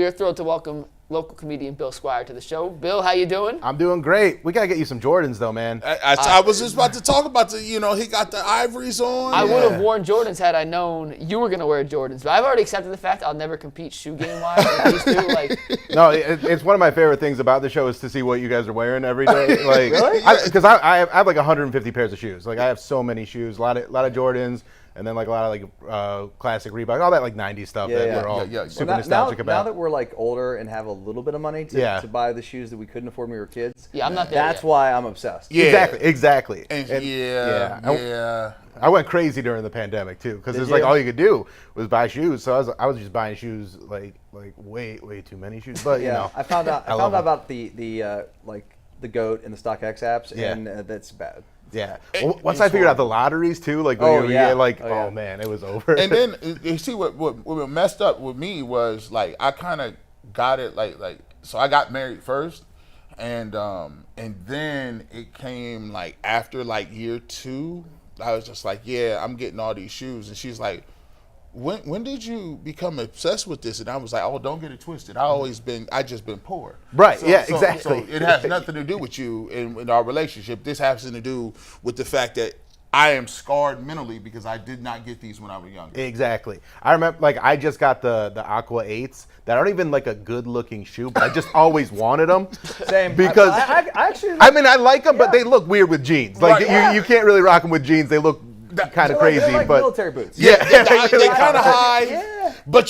we are thrilled to welcome local comedian Bill Squire to the show. Bill, how you doing? I'm doing great. We got to get you some Jordans, though, man. I was just about to talk about he got the ivories on. I would have worn Jordans had I known you were going to wear Jordans, but I've already accepted the fact I'll never compete shoe game-wise with these two. No, it's one of my favorite things about the show is to see what you guys are wearing every day. Like, really? Because I have like 150 pairs of shoes. Like, I have so many shoes, a lot of Jordans. And then like a lot of classic Reebok, all that like 90s stuff we're all super nostalgic about. Now that we're like older and have a little bit of money to buy the shoes that we couldn't afford when we were kids. Yeah, I'm not there That's why I'm obsessed. Yeah. Exactly. And I went crazy during the pandemic too, because it's like all you could do was buy shoes. So I was just buying shoes like way too many shoes. But you know, I found out about the GOAT and the StockX apps, and that's bad. Yeah. Once I figured out the lotteries too, like oh man, it was over. And then you see what messed up with me was like I kind of got it so I got married first, and then it came like after like year 2, I was just like, yeah, I'm getting all these shoes, and she's like, when did you become obsessed with this? And I was like, oh, don't get it twisted. I just been poor. Right. Exactly. So it has nothing to do with you in our relationship. This has to do with the fact that I am scarred mentally because I did not get these when I was younger. Exactly. I remember I just got the Aqua 8s that aren't even like a good looking shoe, but I just always wanted them. Same. Because I actually. I like them, but they look weird with jeans. Like you can't really rock them with jeans. They look kind of crazy, they're like but military boots. Yeah, they kind of high. Yeah. But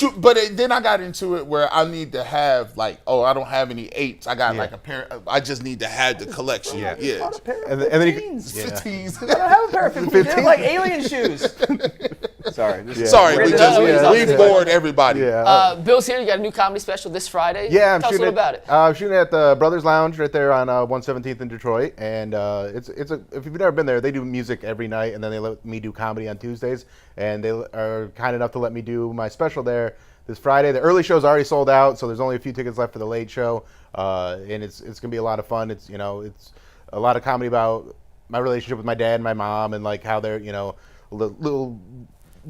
then I got into it where I need to have I don't have any 8s. I got like a pair. I just need to have the collection. Yeah. And then you 15s. I don't have a pair of 15s. They're like alien shoes. Sorry. Sorry, we've bored everybody. Yeah. Bill's here. You got a new comedy special this Friday. Yeah, Tell us a little about it. I'm shooting at the Brothers Lounge right there on 117th in Detroit, and if you've never been there, they do music every night, and then they let me do comedy on Tuesdays, and they are kind enough to let me do my special there this Friday. The early show's already sold out, so there's only a few tickets left for the late show, and it's gonna be a lot of fun. It's it's a lot of comedy about my relationship with my dad and my mom, and like how they're a little.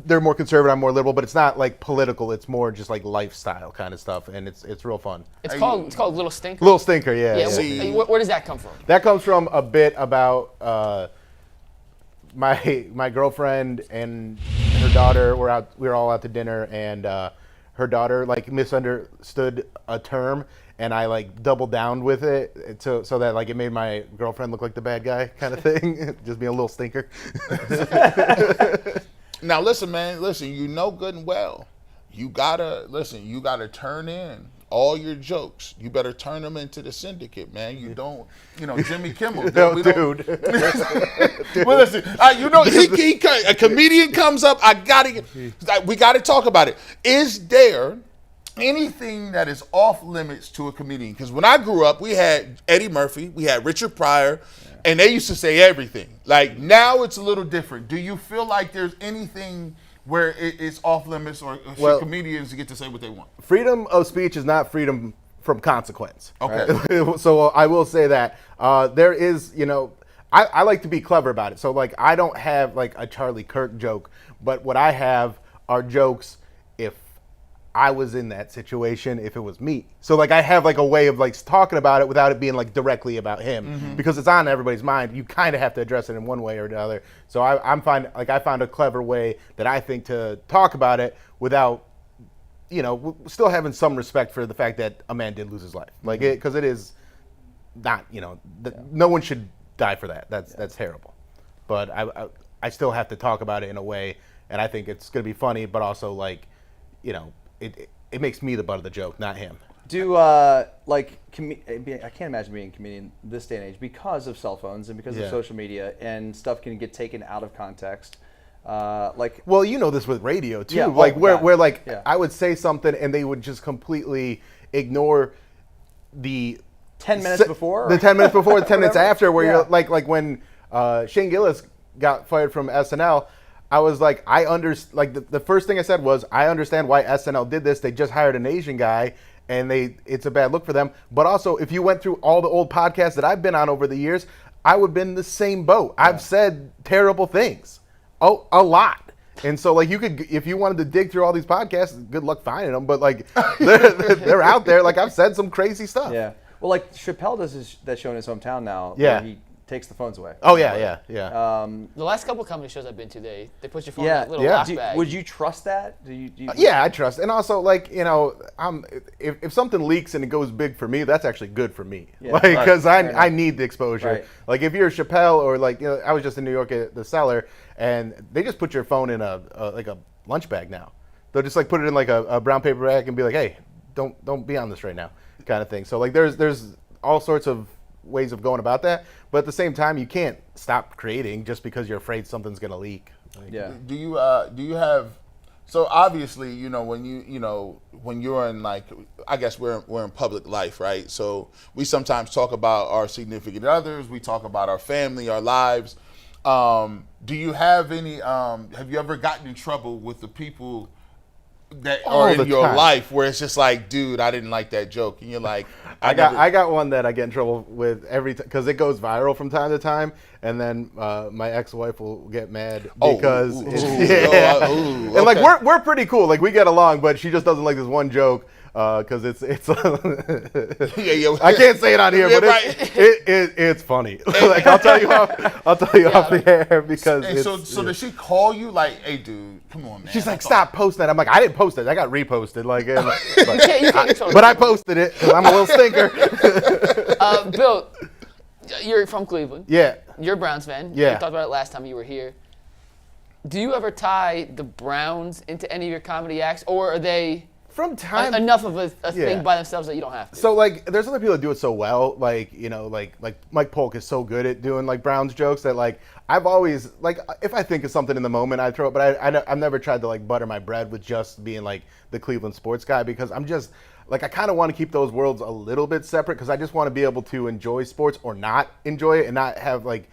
They're more conservative, I'm more liberal, but it's not like political. It's more just like lifestyle kind of stuff, and it's real fun. It's called Little Stinker. Little Stinker, yeah. Where does that come from? That comes from a bit about my girlfriend and her daughter were out. We were all out to dinner, and her daughter like misunderstood a term, and I like doubled down with it so that like it made my girlfriend look like the bad guy kind of thing, just being a little stinker. Now listen, man. Listen, you know good and well. You gotta turn in all your jokes. You better turn them into the syndicate, man. You don't, Jimmy Kimmel. Dude. Well, listen, a comedian comes up. We gotta talk about it. Is there anything that is off limits to a comedian? Because when I grew up, we had Eddie Murphy, we had Richard Pryor. And they used to say everything. Like, now it's a little different. Do you feel like there's anything where it's off limits or should comedians get to say what they want? Freedom of speech is not freedom from consequence. Okay. Right? So I will say that there is, I like to be clever about it. So, like, I don't have, like, a Charlie Kirk joke. But what I have are jokes if I was in that situation, if it was me. So like I have like a way of like talking about it without it being like directly about him, because it's on everybody's mind. You kind of have to address it in one way or another. So I found a clever way that I think to talk about it without, still having some respect for the fact that a man did lose his life. Like because it is not, no one should die for that. That's terrible. But I still have to talk about it in a way, and I think it's going to be funny, but also like, it makes me the butt of the joke, not him. I can't imagine being a comedian this day and age because of cell phones and because of social media, and stuff can get taken out of context. Well, this with radio too. Yeah, where I would say something and they would just completely ignore the 10 minutes before, the 10 minutes before, the 10 minutes after, where you're like when Shane Gillis got fired from SNL. I was like, the first thing I said was, I understand why SNL did this. They just hired an Asian guy, and it's a bad look for them. But also, if you went through all the old podcasts that I've been on over the years, I would have been in the same boat. I've said terrible things, a lot. And so, like, you could, if you wanted to dig through all these podcasts, good luck finding them. But like, they're out there. Like, I've said some crazy stuff. Yeah. Well, like Chappelle does that show in his hometown now. Yeah. Where he takes the phones away. Oh yeah. The last couple comedy shows I've been to, they put your phone Yeah. in that little Yeah. lock bag. Would you trust that? Do you Yeah, I trust. And also, like, you know, if something leaks and it goes big for me, that's actually good for me. Yeah. Like, Right. because I need the exposure. Right. Like, if you're Chappelle or like, you know, I was just in New York at the Cellar, and they just put your phone in a lunch bag now. They'll just like put it in like a brown paper bag and be like, hey, don't be on this right now, kind of thing. So like, there's all sorts of ways of going about that, but at the same time, you can't stop creating just because you're afraid something's gonna leak. Like, Yeah. Do you have? So obviously, you know, when you're in, like, I guess we're in public life, right? So we sometimes talk about our significant others. We talk about our family, our lives. Do you have any? Have you ever gotten in trouble with the people that All are the in your time. life where it's just like, dude, I didn't like that joke, and you're like, I got one that I get in trouble with every time because it goes viral from time to time, and then my ex-wife will get mad because and like we're pretty cool, like we get along, but she just doesn't like this one joke because it's yeah. I can't say it on here, Yeah, but right. it's funny. Like I'll tell you off the air because And so does she call you like, hey, dude, come on, man? she's like, stop posting that. I'm like, I didn't post it. I got reposted. Like, You can't control but I posted it 'cause I'm a little stinker. Bill, you're from Cleveland. Yeah. You're a Browns fan. Yeah. We talked about it last time you were here. Do you ever tie the Browns into any of your comedy acts, or are they From time enough of a Yeah. thing by themselves that you don't have to? So like, there's other people that do it so well. Like, you know, like Mike Polk is so good at doing like Browns jokes that like I've always like if I think of something in the moment I throw it. But I've never tried to like butter my bread with just being like the Cleveland sports guy because I'm just like I kind of want to keep those worlds a little bit separate because I just want to be able to enjoy sports or not enjoy it and not have like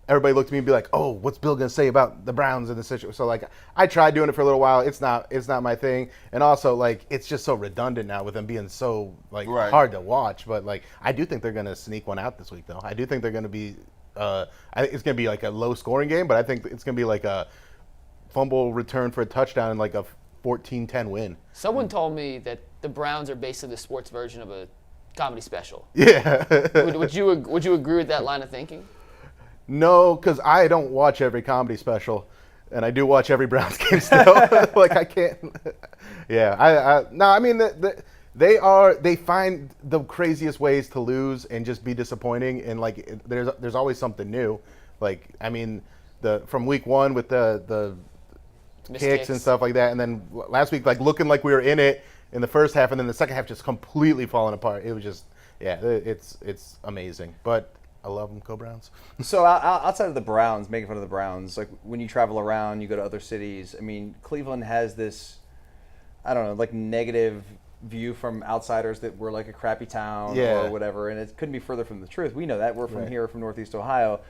everybody look at me and be like, oh, what's Bill gonna say about the Browns in the situation? So like, I tried doing it for a little while. It's not my thing, and also like, it's just so redundant now with them being so like Right. hard to watch. But like, I do think they're gonna sneak one out this week, though. I do think they're gonna be. It's gonna be like a low scoring game, but I think it's gonna be like a fumble return for a touchdown and like a 14-10 win. Someone told me that the Browns are basically the sports version of a comedy special. Yeah. Would you agree with that line of thinking? No, because I don't watch every comedy special, and I do watch every Browns game still. Like I can't. Yeah, no. I mean, they find the craziest ways to lose and just be disappointing, and like there's always something new. Like I mean, from week one with the kicks and stuff like that, and then last week like looking like we were in it in the first half, and then the second half just completely falling apart. It was just it's amazing, but. I love them, go Browns. So outside of the Browns, making fun of the Browns, like when you travel around, you go to other cities. I mean, Cleveland has this, I don't know, like negative view from outsiders that we're like a crappy town or whatever, and it couldn't be further from the truth. We know that. We're from here, from Northeast Ohio.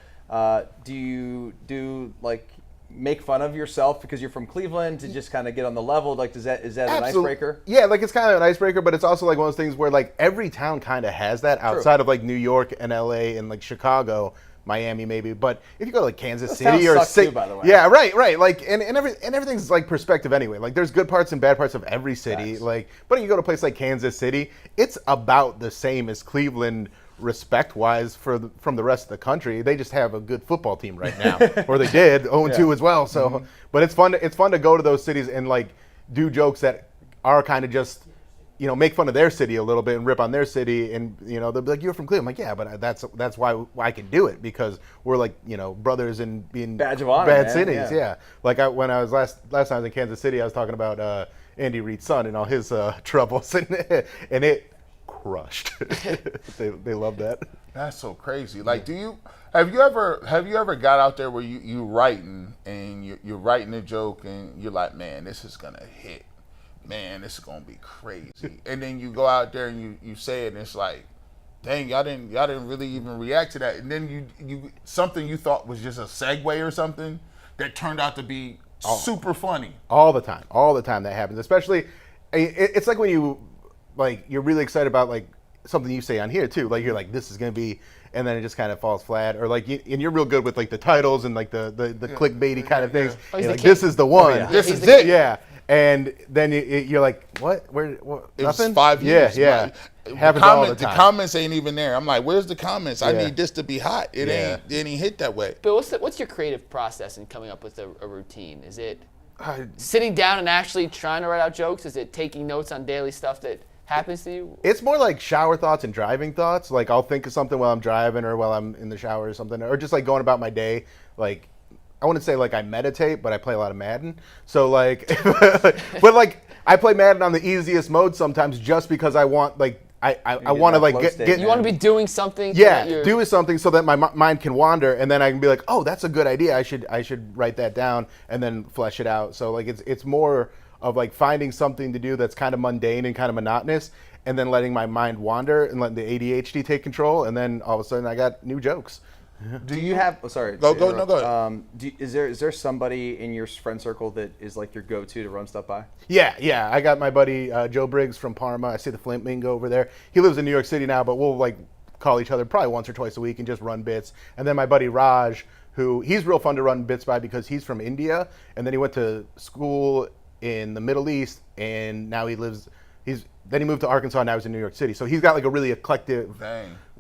Do you like make fun of yourself because you're from Cleveland to just kind of get on the level? Like, is that an icebreaker? Yeah, like it's kind of an icebreaker, but it's also like one of those things where like every town kind of has that outside of like New York and LA and like Chicago, Miami maybe. But if you go to like Kansas City or too, by the way. yeah, right, like and everything's like perspective anyway. Like there's good parts and bad parts of every city. Facts. Like, but you go to a place like Kansas City, it's about the same as Cleveland. Respect-wise from the rest of the country, they just have a good football team right now, or they did 0-2 as well. So, but it's fun to go to those cities and like do jokes that are kind of just make fun of their city a little bit and rip on their city, and they'll be like, "You're from Cleveland." I'm like, yeah, but that's why I can do it because we're like brothers in being badge of honor, bad man. cities. Yeah, like when I was last time I was in Kansas City, I was talking about Andy Reid's son and all his troubles, and it. Crushed. they love that. That's so crazy. Like, have you ever got out there where you writing and you're writing a joke and you're like, man, this is gonna hit, man, this is gonna be crazy, and then you go out there and you say it and it's like, dang, y'all didn't really even react to that, and then you something you thought was just a segue or something that turned out to be super funny. All the time that happens. Especially, it's like when you're really excited about like something you say on here too. Like you're like, this is gonna be, and then it just kind of falls flat. Or like, and you're real good with like the titles and like the clickbaity kind of things. Oh, he's You're the like, king. this is the one. This he's is the it. Yeah. And then you're like, what? Where? What? It was Nothing? 5 years. Yeah. The Happens all the the time. comments ain't even there. I'm like, where's the comments? I Yeah. need this to be hot. It ain't hit that way. Bill, what's your creative process in coming up with a routine? Is it sitting down and actually trying to write out jokes? Is it taking notes on daily stuff that happens to you? It's more like shower thoughts and driving thoughts. Like I'll think of something while I'm driving or while I'm in the shower or something, or just like going about my day. Like I wouldn't say like I meditate, but I play a lot of Madden. So like, but like I play Madden on the easiest mode sometimes just because I want like I want to that like flow state, get You want to be doing something. do something so that my mind can wander, and then I can be like, oh, that's a good idea. I should write that down and then flesh it out. So like it's more of like finding something to do that's kind of mundane and kind of monotonous, and then letting my mind wander and letting the ADHD take control, and then all of a sudden I got new jokes. Do you have? Oh, sorry. Go to ahead. Is there somebody in your friend circle that is like your go-to to run stuff by? Yeah. I got my buddy Joe Briggs from Parma. I see the Flamingo over there. He lives in New York City now, but we'll like call each other probably once or twice a week and just run bits. And then my buddy Raj, who he's real fun to run bits by because he's from India, and then he went to school in the Middle East, and now he moved to Arkansas. Now he's in New York City. So he's got like a really eclectic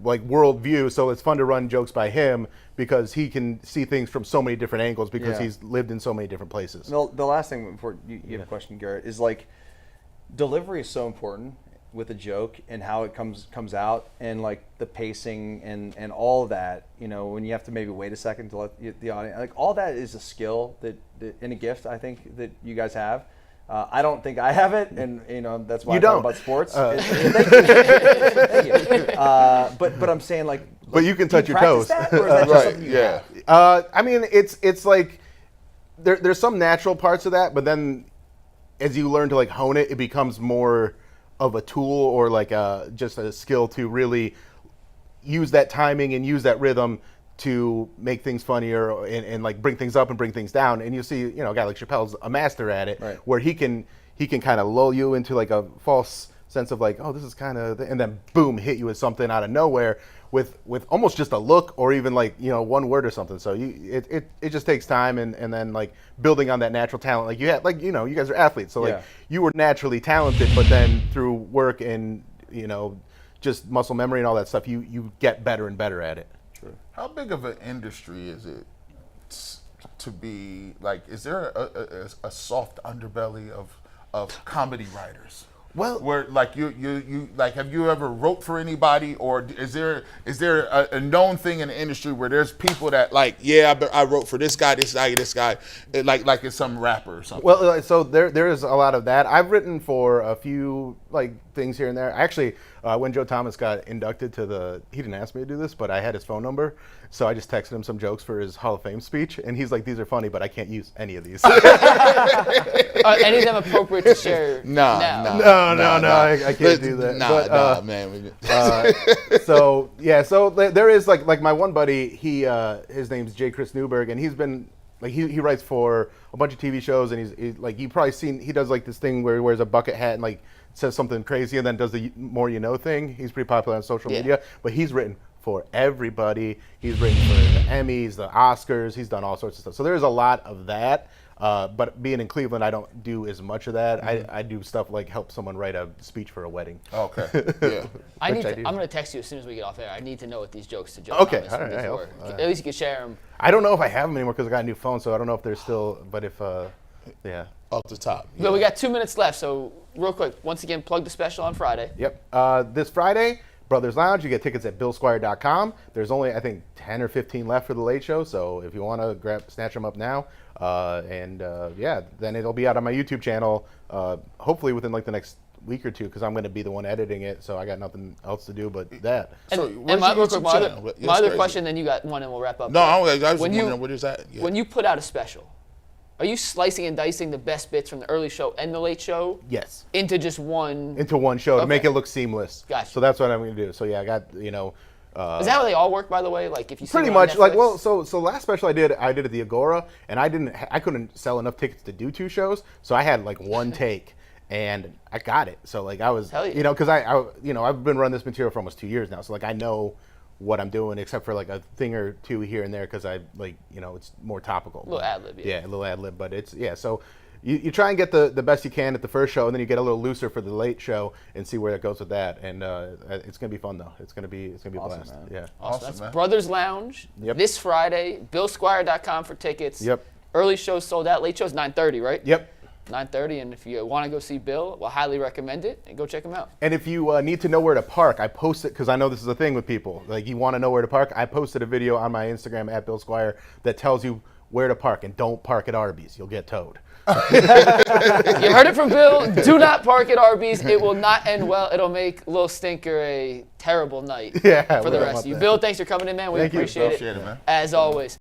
like world view. So it's fun to run jokes by him because he can see things from so many different angles because he's lived in so many different places. The last thing before you have a question, Garrett, is like delivery is so important with a joke and how it comes out and like the pacing and all of that. You know, when you have to maybe wait a second to let the audience, like all that is a skill that and a gift I think that you guys have. I don't think I have it, and you know that's why I talk about sports. Thank you. But I'm saying like. But you can touch your toes. That, or is that just something you have? I mean, it's like there's some natural parts of that, but then as you learn to like hone it, it becomes more of a tool or like just a skill to really use that timing and use that rhythm to make things funnier and like bring things up and bring things down. And you see, you know, a guy like Chappelle's a master at it, right, where he can kind of lull you into like a false sense of like, oh, this is kind of, and then boom, hit you with something out of nowhere with almost just a look or even like, you know, one word or something. So it just takes time and then like building on that natural talent. Like you had, like, you know, you guys are athletes, so like you were naturally talented, but then through work and, you know, just muscle memory and all that stuff, you get better and better at it. How big of an industry is it to be like? Is there a soft underbelly of comedy writers? Well, where like you like, have you ever wrote for anybody, or is there a known thing in the industry where there's people that like, I wrote for this guy, like it's some rapper or something? Well, so there is a lot of that. I've written for a few like things here and there. Actually, when Joe Thomas got inducted to he didn't ask me to do this, but I had his phone number, so I just texted him some jokes for his Hall of Fame speech, and he's like, "These are funny, but I can't use any of these." Are any of them appropriate to share? No, I can't do that. Man. So there is like my one buddy. His name's J. Chris Newberg, and he's been like he writes for a bunch of TV shows, and he's like, you've probably seen, he does like this thing where he wears a bucket hat and like says something crazy and then does the more you know thing. He's pretty popular on social media, but he's written for everybody. He's written for the Emmys, the Oscars. He's done all sorts of stuff. So there's a lot of that. But being in Cleveland, I don't do as much of that. Mm-hmm. I do stuff like help someone write a speech for a wedding. Okay. Yeah. I'm going to text you as soon as we get off air. I need to know what these jokes to Joe Okay. Thomas All right. At least you can share them. I don't know if I have them anymore because I got a new phone, so I don't know if they're still. But if yeah. Off the top. Yeah. But we got 2 minutes left, so real quick, once again, plug the special on Friday. Yep. This Friday, Brothers Lounge. You get tickets at billsquire.com. There's only, I think, 10 or 15 left for the late show, so if you want to snatch them up now. Then it'll be out on my YouTube channel, hopefully within like the next week or two, because I'm going to be the one editing it, so I got nothing else to do but that. My other question, then you got one, and we'll wrap up. No, I was wondering, what is that? Yeah. When you put out a special, are you slicing and dicing the best bits from the early show and the late show? Yes. Into just one? Into one show to make it look seamless. Gotcha. So that's what I'm going to do. So yeah, I got, is that how they all work, by the way? Like if you see pretty much like, well, so last special I did at the Agora, and I couldn't sell enough tickets to do two shows, so I had like one take, and I got it. So like I was, Hell yeah. you know, because I've been running this material for almost 2 years now. So like I know what I'm doing, except for like a thing or two here and there, because I like, you know, it's more topical. A little ad lib. Yeah, a little ad lib, but it's So you try and get the best you can at the first show, and then you get a little looser for the late show and see where it goes with that. And it's gonna be fun though. It's gonna be a Awesome, blast. man. Yeah. Awesome. That's man. Brothers Lounge Yep. this Friday. BillSquire.com for tickets. Yep. Early show's sold out. Late show's 9:30, right? Yep. 9:30, and if you want to go see Bill, we'll highly recommend it, and go check him out. And if you need to know where to park, I post it because I know this is a thing with people. Like you want to know where to park. I posted a video on my Instagram at Bill Squire that tells you where to park, and don't park at Arby's. You'll get towed. You heard it from Bill. Do not park at Arby's. It will not end well. It'll make Lil Stinker a terrible night Yeah, for the we don't rest want of you. that. Bill, thanks for coming in, man. We Thank you. appreciate Appreciate it, man. As always.